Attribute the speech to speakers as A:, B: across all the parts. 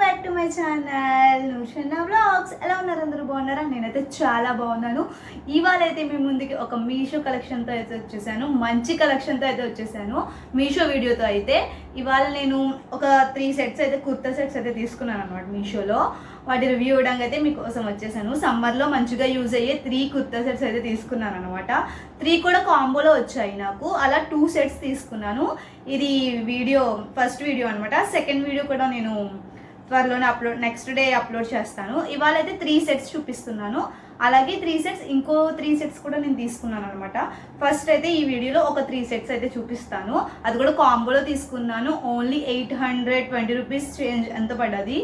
A: Back to my channel Nushanna vlogs. ఎలా ఉన్నారు? అందరూ బాగున్నారా? నేనైతే చాలా బాగున్నాను. ఇవాళ అయితే మీ ముందుకి ఒక మీషో కలెక్షన్తో అయితే వచ్చేసాను. మంచి కలెక్షన్తో అయితే వచ్చేసాను మీషో వీడియోతో. అయితే ఇవాళ నేను ఒక 3 సెట్స్ అయితే కుర్తా సెట్స్ అయితే తీసుకున్నాను అనమాట మీషోలో. వాటి రివ్యూ ఇవ్వడానికి అయితే మీకోసం వచ్చేసాను. సమ్మర్లో మంచిగా యూజ్ అయ్యే 3 కుర్తా సెట్స్ అయితే తీసుకున్నాను అనమాట. 3 కూడా కాంబోలో వచ్చాయి నాకు. అలా 2 సెట్స్ తీసుకున్నాను. ఇది వీడియో ఫస్ట్ వీడియో అనమాట. సెకండ్ వీడియో కూడా నేను త్వరలోనే నెక్స్ట్ డే అప్లోడ్ చేస్తాను. ఇవాళ అయితే 3 సెట్స్ చూపిస్తున్నాను. అలాగే 3 సెట్స్ ఇంకో 3 సెట్స్ కూడా నేను తీసుకున్నాను అనమాట. ఫస్ట్ అయితే ఈ వీడియోలో ఒక 3 సెట్స్ అయితే చూపిస్తాను. అది కూడా కాంబోలో తీసుకున్నాను. ఓన్లీ 820 రూపీస్ చేంజ్ ఎంత పడ్డది.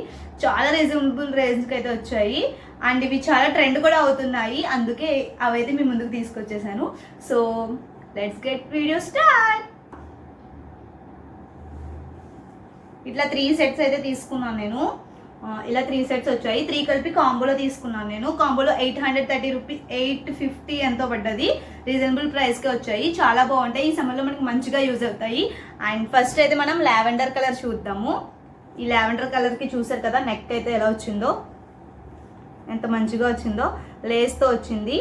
A: చాలా రీజనబుల్ రేంజ్కి అయితే వచ్చాయి. అండ్ ఇవి చాలా ట్రెండ్ కూడా అవుతున్నాయి. అందుకే అవైతే మీ ముందుకు తీసుకొచ్చేసాను. So let's get video start. ఇట్లా 3 సెట్స్ అయితే తీసుకున్నాను నేను. ఇలా 3 సెట్స్ వచ్చాయి. 3 కలిపి కాంబోలో తీసుకున్నాను నేను. కాంబోలో 830 రూపీస్ 850 ఎంతో పడ్డది. రీజనబుల్ ప్రైస్కే వచ్చాయి. చాలా బాగుంటాయి. ఈ సమ్మర్లో మనకి మంచిగా యూజ్ అవుతాయి. అండ్ ఫస్ట్ అయితే మనం లావెండర్ కలర్ చూద్దాము. ఈ లావెండర్ కలర్కి చూసారు కదా నెక్ అయితే ఎలా వచ్చిందో, ఎంత మంచిగా వచ్చిందో. లేస్తో వచ్చింది.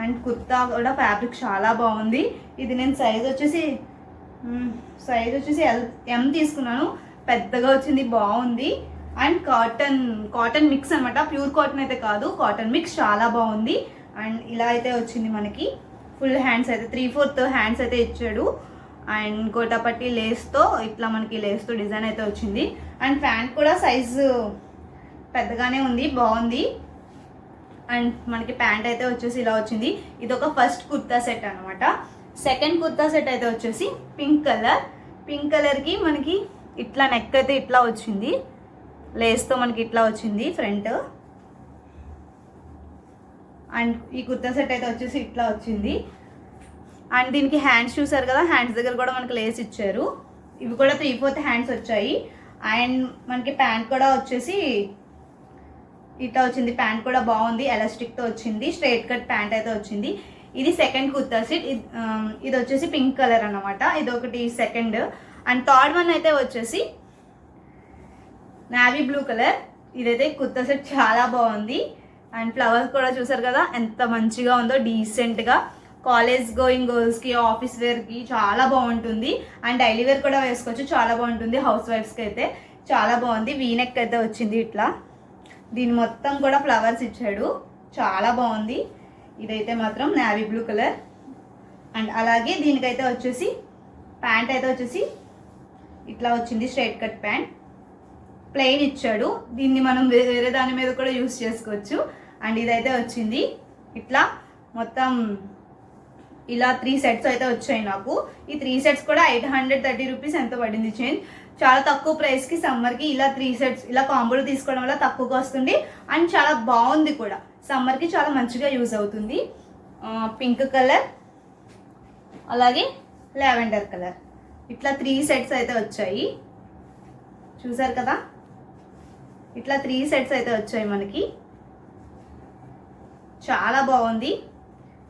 A: అండ్ కుర్తా కూడా ఫ్యాబ్రిక్ చాలా బాగుంది. ఇది నేను సైజ్ వచ్చేసి M తీసుకున్నాను. పెద్దగా వచ్చింది, బాగుంది. అండ్ కాటన్ మిక్స్ అనమాట. ప్యూర్ కాటన్ అయితే కాదు, కాటన్ మిక్స్. చాలా బాగుంది. అండ్ ఇలా అయితే వచ్చింది మనకి. ఫుల్ హ్యాండ్స్ అయితే 3/4 హ్యాండ్స్ అయితే ఇచ్చాడు. అండ్ గోటాపట్టి లేస్తో ఇట్లా మనకి లేస్తో డిజైన్ అయితే వచ్చింది. అండ్ ప్యాంట్ కూడా సైజు పెద్దగానే ఉంది, బాగుంది. అండ్ మనకి ప్యాంట్ అయితే వచ్చేసి ఇలా వచ్చింది. ఇది ఒక ఫస్ట్ కుర్తా సెట్ అనమాట. సెకండ్ కుర్తా సెట్ అయితే వచ్చేసి పింక్ కలర్కి మనకి ఇట్లా నెక్ అయితే ఇట్లా వచ్చింది. లేస్తో మనకి ఇట్లా వచ్చింది ఫ్రంట్. అండ్ ఈ కుర్తా సెట్ అయితే వచ్చేసి ఇట్లా వచ్చింది. అండ్ దీనికి హ్యాండ్స్ చూసారు కదా, హ్యాండ్స్ దగ్గర కూడా మనకి లేస్ ఇచ్చారు. ఇవి కూడా 3/4 హ్యాండ్స్ వచ్చాయి. అండ్ మనకి ప్యాంట్ కూడా వచ్చేసి ఇట్లా వచ్చింది. ప్యాంట్ కూడా బాగుంది, ఎలాస్టిక్తో వచ్చింది. స్ట్రైట్ కట్ ప్యాంట్ అయితే వచ్చింది. ఇది సెకండ్ కుర్తా సెట్. ఇది వచ్చేసి పింక్ కలర్ అన్నమాట. ఇది ఒకటి సెకండ్. అండ్ థర్డ్ వన్ అయితే వచ్చేసి నావీ బ్లూ కలర్. ఇదైతే కుర్తా సెట్ చాలా బాగుంది. అండ్ ఫ్లవర్స్ కూడా చూసారు కదా ఎంత మంచిగా ఉందో, డీసెంట్గా. కాలేజ్ గోయింగ్ గర్ల్స్కి, ఆఫీస్ వేర్కి చాలా బాగుంటుంది. అండ్ డైలీ వేర్ కూడా వేసుకోవచ్చు, చాలా బాగుంటుంది. హౌస్ వైఫ్స్కి అయితే చాలా బాగుంది. వీనెక్ అయితే వచ్చింది ఇట్లా. దీని మొత్తం కూడా ఫ్లవర్స్ ఇచ్చాడు, చాలా బాగుంది. ఇదైతే మాత్రం నావీ బ్లూ కలర్. అండ్ అలాగే దీనికైతే వచ్చేసి ప్యాంట్ అయితే వచ్చేసి ఇట్లా వచ్చింది. స్ట్రైట్ కట్ ప్యాంట్, ప్లెయిన్ ఇచ్చాడు. దీన్ని మనం వేరే దాని మీద కూడా యూస్ చేసుకోవచ్చు. అండ్ ఇదైతే వచ్చింది ఇట్లా. మొత్తం ఇలా 3 సెట్స్ అయితే వచ్చాయి నాకు. ఈ 3 సెట్స్ కూడా 830 రూపీస్ ఎంత పడింది చేంజ్. చాలా తక్కువ ప్రైస్కి సమ్మర్కి ఇలా 3 సెట్స్ ఇలా కాంబోలో తీసుకోవడం వల్ల తక్కువగా వస్తుంది. అండ్ చాలా బాగుంది కూడా, సమ్మర్కి చాలా మంచిగా యూజ్ అవుతుంది. పింక్ కలర్ అలాగే లావెండర్ కలర్, ఇట్లా 3 సెట్స్ అయితే వచ్చాయి. చూసారు కదా, ఇట్లా 3 సెట్స్ అయితే వచ్చాయి మనకి. చాలా బాగుంది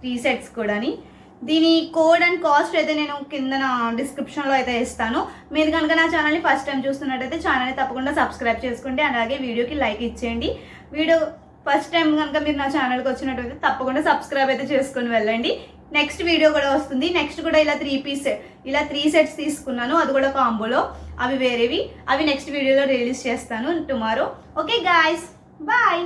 A: 3 సెట్స్ కూడాని. దీని కోడ్ అండ్ కాస్ట్ అయితే నేను కింద డిస్క్రిప్షన్లో అయితే ఇస్తాను. మీరు కనుక నా ఛానల్ని ఫస్ట్ టైం చూస్తున్నట్టయితే ఛానల్ని తప్పకుండా సబ్స్క్రైబ్ చేసుకోండి. అలాగే వీడియోకి లైక్ ఇచ్చేయండి. వీడియో ఫస్ట్ టైం కనుక మీరు నా ఛానల్కి వచ్చినట్టయితే తప్పకుండా సబ్స్క్రైబ్ అయితే చేసుకొని వెళ్ళండి. నెక్స్ట్ వీడియో కూడా వస్తుంది. నెక్స్ట్ కూడా ఇలా 3 సెట్స్ తీసుకున్నాను, అది కూడా కాంబోలో. అవి వేరేవి, అవి నెక్స్ట్ వీడియోలో రిలీజ్ చేస్తాను టుమారో. Okay guys, bye.